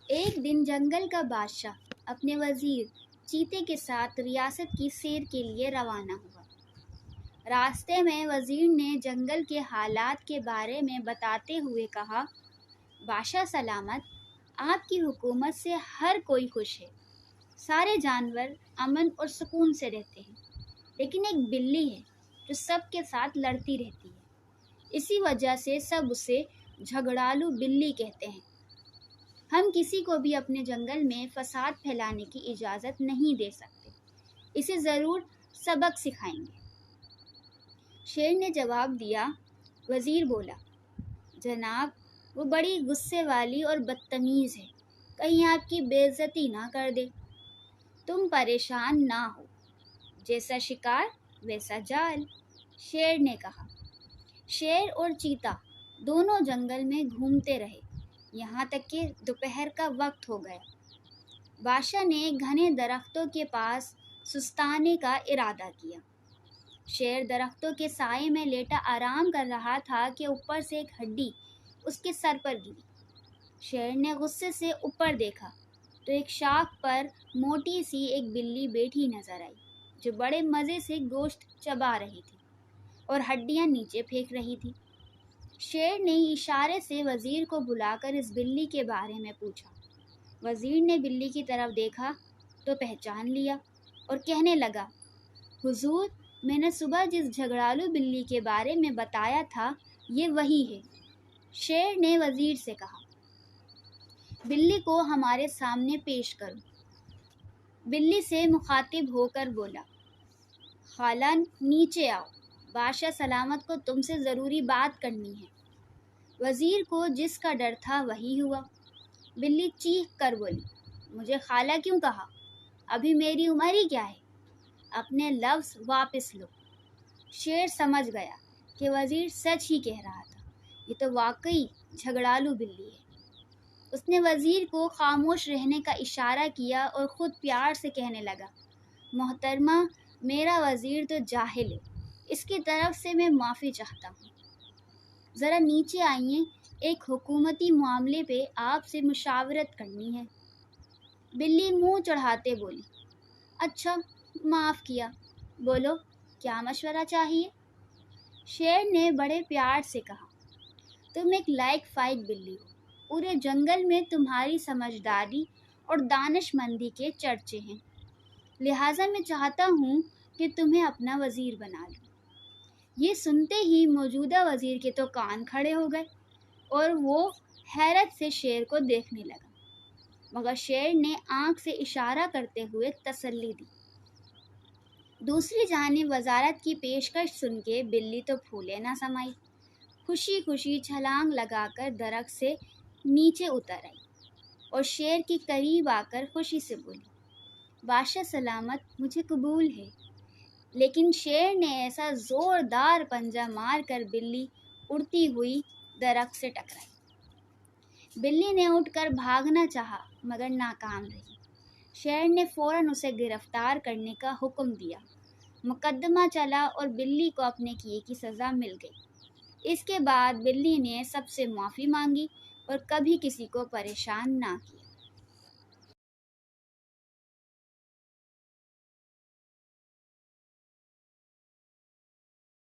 ایک دن جنگل کا بادشاہ اپنے وزیر چیتے کے ساتھ ریاست کی سیر کے لیے روانہ ہوا۔ راستے میں وزیر نے جنگل کے حالات کے بارے میں بتاتے ہوئے کہا، بادشاہ سلامت، آپ کی حکومت سے ہر کوئی خوش ہے، سارے جانور امن اور سکون سے رہتے ہیں، لیکن ایک بلی ہے جو سب کے ساتھ لڑتی رہتی ہے، اسی وجہ سے سب اسے جھگڑالو بلی کہتے ہیں۔ ہم کسی کو بھی اپنے جنگل میں فساد پھیلانے کی اجازت نہیں دے سکتے، اسے ضرور سبق سکھائیں گے۔ شیر نے جواب دیا۔ وزیر بولا، جناب، وہ بڑی غصے والی اور بدتمیز ہے، کہیں آپ کی بے عزتی نہ کر دے۔ تم پریشان نہ ہو، جیسا شکار ویسا جال، شیر نے کہا۔ شیر اور چیتا دونوں جنگل میں گھومتے رہے، یہاں تک کہ دوپہر کا وقت ہو گیا۔ بادشاہ نے گھنے درختوں کے پاس سستانے کا ارادہ کیا۔ شیر درختوں کے سائے میں لیٹا آرام کر رہا تھا کہ اوپر سے ایک ہڈی اس کے سر پر گری۔ شیر نے غصے سے اوپر دیکھا تو ایک شاخ پر موٹی سی ایک بلی بیٹھی نظر آئی، جو بڑے مزے سے گوشت چبا رہی تھی اور ہڈیاں نیچے پھینک رہی تھی۔ شیر نے اشارے سے وزیر کو بلا کر اس بلی کے بارے میں پوچھا۔ وزیر نے بلی کی طرف دیکھا تو پہچان لیا اور کہنے لگا، حضور، میں نے صبح جس جھگڑالو بلی کے بارے میں بتایا تھا، یہ وہی ہے۔ شیر نے وزیر سے کہا، بلی کو ہمارے سامنے پیش کرو۔ بلی سے مخاطب ہو کر بولا، خالہ نیچے آؤ، بادشاہ سلامت کو تم سے ضروری بات کرنی ہے۔ وزیر کو جس کا ڈر تھا وہی ہوا۔ بلی چیخ کر بولی، مجھے خالہ کیوں کہا؟ ابھی میری عمر ہی کیا ہے؟ اپنے لفظ واپس لو۔ شیر سمجھ گیا کہ وزیر سچ ہی کہہ رہا تھا، یہ تو واقعی جھگڑالو بلی ہے۔ اس نے وزیر کو خاموش رہنے کا اشارہ کیا اور خود پیار سے کہنے لگا، محترمہ، میرا وزیر تو جاہل ہے، اس کی طرف سے میں معافی چاہتا ہوں۔ ذرا نیچے آئیے، ایک حکومتی معاملے پہ آپ سے مشاورت کرنی ہے۔ بلی منہ چڑھاتے بولی، اچھا، معاف کیا، بولو کیا مشورہ چاہیے؟ شیر نے بڑے پیار سے کہا، تم ایک لائق فائق بلی ہو، پورے جنگل میں تمہاری سمجھداری اور دانش مندی کے چرچے ہیں، لہٰذا میں چاہتا ہوں کہ تمہیں اپنا وزیر بنا لوں۔ یہ سنتے ہی موجودہ وزیر کے تو کان کھڑے ہو گئے اور وہ حیرت سے شیر کو دیکھنے لگا، مگر شیر نے آنکھ سے اشارہ کرتے ہوئے تسلی دی۔ دوسری جانب وزارت کی پیشکش سن کے بلی تو پھولے نہ سمائی، خوشی خوشی چھلانگ لگا کر درخت سے نیچے اتر آئی اور شیر کے قریب آ کر خوشی سے بولی، بادشاہ سلامت، مجھے قبول ہے۔ لیکن شیر نے ایسا زوردار پنجہ مار کر بلی اڑتی ہوئی درخت سے ٹکرائی۔ بلی نے اٹھ کر بھاگنا چاہا مگر ناکام رہی۔ شیر نے فوراً اسے گرفتار کرنے کا حکم دیا۔ مقدمہ چلا اور بلی کو اپنے کیے کی سزا مل گئی۔ اس کے بعد بلی نے سب سے معافی مانگی اور کبھی کسی کو پریشان نہ کیا۔